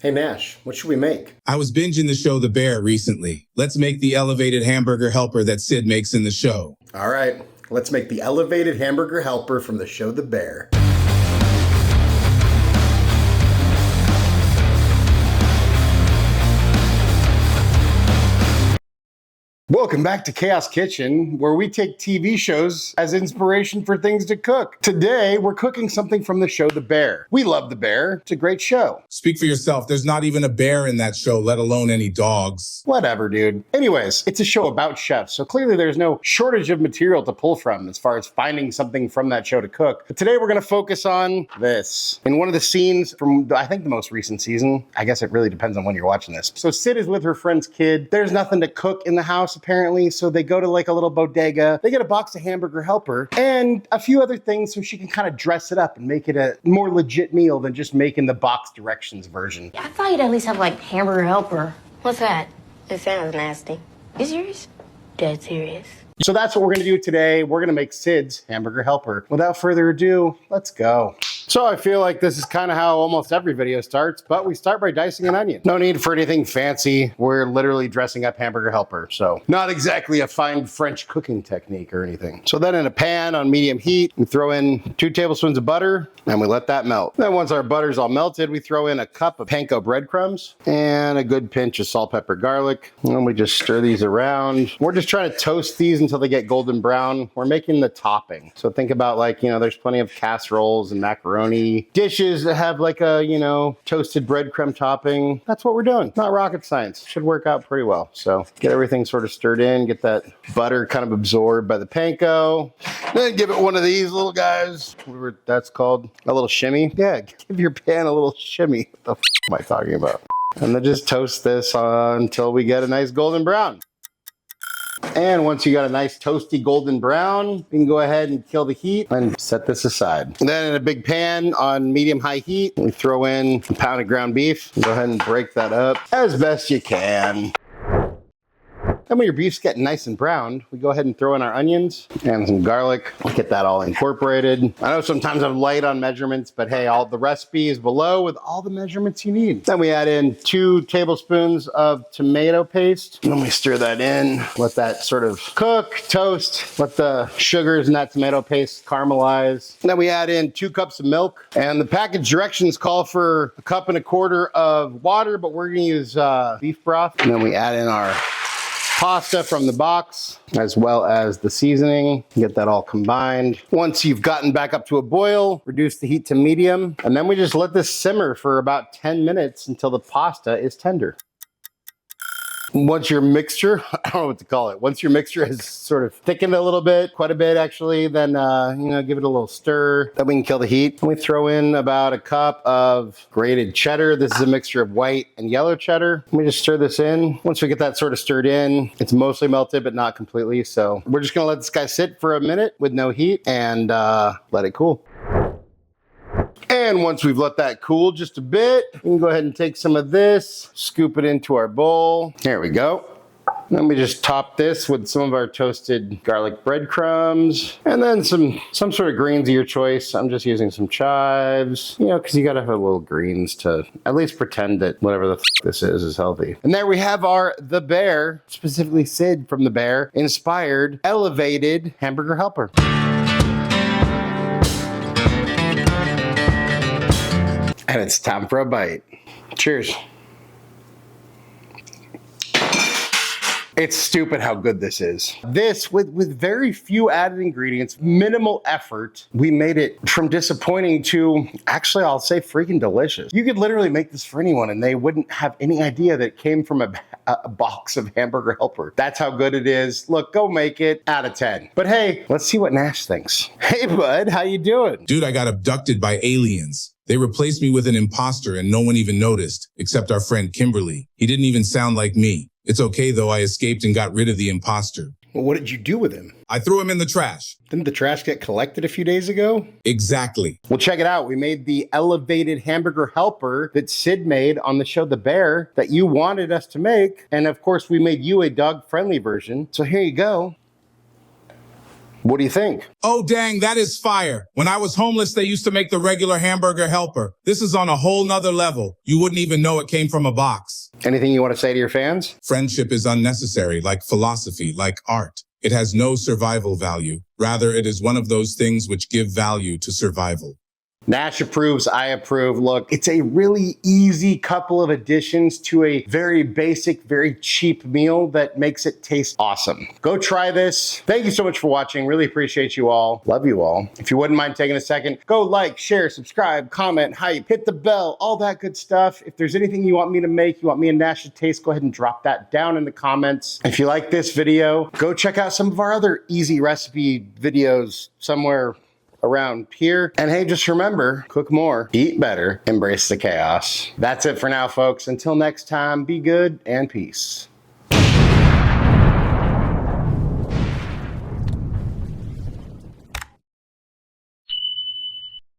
Hey Nash, what should we make? I was binging the show The Bear recently. Let's make the elevated hamburger helper that Sid makes in the show. All right, let's make the elevated hamburger helper from the show The Bear. Welcome back to Chaos Kitchen, where we take TV shows as inspiration for things to cook. Today, we're cooking something from the show The Bear. We love The Bear. It's a great show. Speak for yourself. There's not even a bear in that show, let alone any dogs. Whatever, dude. Anyways, it's a show about chefs, so clearly there's no shortage of material to pull from as far as finding something from that show to cook. But today, we're going to focus on this. In one of the scenes from, I think, the most recent season, I guess it really depends on when you're watching this. So Sid is with her friend's kid. There's nothing to cook in the house, apparently, so they go to like a little bodega. They get a box of Hamburger Helper and a few other things so she can kind of dress it up and make it a more legit meal than just making the box directions version. I thought you'd at least have like Hamburger Helper. What's that? It sounds nasty. You serious? Dead serious. So that's what we're gonna do today. We're gonna make Sid's Hamburger Helper. Without further ado, let's go. So I feel like this is kind of how almost every video starts, but we start by dicing an onion. No need for anything fancy. We're literally dressing up Hamburger Helper, so not exactly a fine French cooking technique or anything. So then in a pan on medium heat, we throw in 2 tablespoons of butter and we let that melt. Then once our butter's all melted, we throw in a cup of panko breadcrumbs and a good pinch of salt, pepper, garlic. And we just stir these around. We're just trying to toast these until they get golden brown. We're making the topping. So think about like, you know, there's plenty of casseroles and macaroni dishes that have like a, you know, toasted breadcrumb topping. That's what we're doing. Not rocket science. Should work out pretty well. So get everything sort of stirred in, get that butter kind of absorbed by the panko. Then give it one of these little guys. Whatever that's called. A little shimmy. Yeah, give your pan a little shimmy. What the f am I talking about? And then just toast this until we get a nice golden brown. And once you got a nice toasty golden brown, you can go ahead and kill the heat and set this aside. And then in a big pan on medium-high heat, we throw in a pound of ground beef. Go ahead and break that up as best you can. Then when your beef's getting nice and browned, we go ahead and throw in our onions and some garlic. Get that all incorporated. I know sometimes I'm light on measurements, but hey, all the recipe is below with all the measurements you need. Then we add in 2 tablespoons of tomato paste. And then we stir that in. Let that sort of cook, toast. Let the sugars in that tomato paste caramelize. And then we add in 2 cups of milk. And the package directions call for 1.25 cups of water, but we're gonna use beef broth. And then we add in our pasta from the box, as well as the seasoning. Get that all combined. Once you've gotten back up to a boil, reduce the heat to medium, and then we just let this simmer for about 10 minutes until the pasta is tender. Once your mixture, I don't know what to call it, once your mixture has sort of thickened a little bit, quite a bit actually, then you know, give it a little stir. Then we can kill the heat. And we throw in about 1 cup of grated cheddar. This is a mixture of white and yellow cheddar. We just stir this in. Once we get that sort of stirred in, it's mostly melted, but not completely. So we're just gonna let this guy sit for a minute with no heat and let it cool. And once we've let that cool just a bit, we can go ahead and take some of this, scoop it into our bowl. There we go. Then we just top this with some of our toasted garlic breadcrumbs, and then some sort of greens of your choice. I'm just using some chives, you know, because you gotta have a little greens to at least pretend that whatever the f this is healthy. And there we have our The Bear, specifically Sid from The Bear, inspired elevated hamburger helper. And it's time for a bite. Cheers. It's stupid how good this is. This, with very few added ingredients, minimal effort, we made it from disappointing to, actually, I'll say freaking delicious. You could literally make this for anyone and they wouldn't have any idea that it came from a box of Hamburger Helper. That's how good it is. Look, go make it. Out of 10. But hey, let's see what Nash thinks. Hey, bud, how you doing? Dude, I got abducted by aliens. They replaced me with an imposter and no one even noticed, except our friend Kimberly. He didn't even sound like me. It's okay though, I escaped and got rid of the imposter. Well, what did you do with him? I threw him in the trash. Didn't the trash get collected a few days ago? Exactly. Well, check it out. We made the elevated hamburger helper that Sid made on the show The Bear that you wanted us to make. And of course, we made you a dog-friendly version. So here you go. What do you think? Oh, dang, that is fire. When I was homeless, they used to make the regular hamburger helper. This is on a whole nother level. You wouldn't even know it came from a box. Anything you want to say to your fans? Friendship is unnecessary, like philosophy, like art. It has no survival value. Rather, it is one of those things which give value to survival. Nash approves, I approve. Look, it's a really easy couple of additions to a very basic, very cheap meal that makes it taste awesome. Go try this. Thank you so much for watching. Really appreciate you all. Love you all. If you wouldn't mind taking a second, go like, share, subscribe, comment, hype, hit the bell, all that good stuff. If there's anything you want me to make, you want me and Nash to taste, go ahead and drop that down in the comments. If you like this video, go check out some of our other easy recipe videos somewhere around here. And hey, just remember, cook more, eat better, embrace the chaos. That's it for now, folks. Until next time, be good and peace.